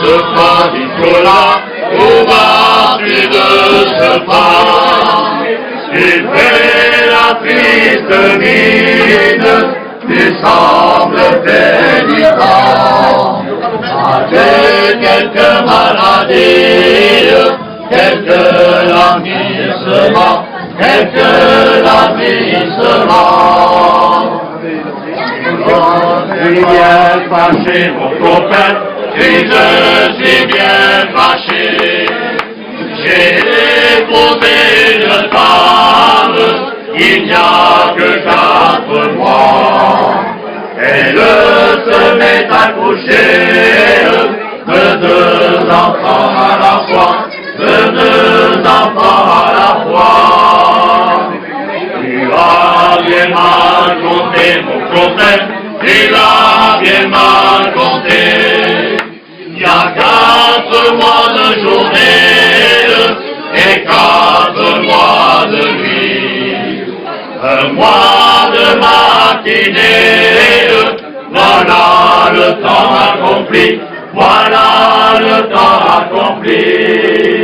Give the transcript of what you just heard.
ce pas là où vas-tu de ce pas? Tu fais la triste mine, tu sembles pénitent. As-tu quelque maladie, quelque languissement, quelque languissement? Je suis bien fâché, mon copain, si je suis bien fâché. J'ai épousé une femme, il n'y a que 4 mois. Elle se met à coucher de 2 enfants à la fois, de 2 enfants à la fois. Tu as bien mal compté, mon copain, tu l'as bien mal compté. Il y a 4 mois de journée et 4 mois de nuit. 1 mois de matinée, voilà le temps accompli, voilà le temps accompli.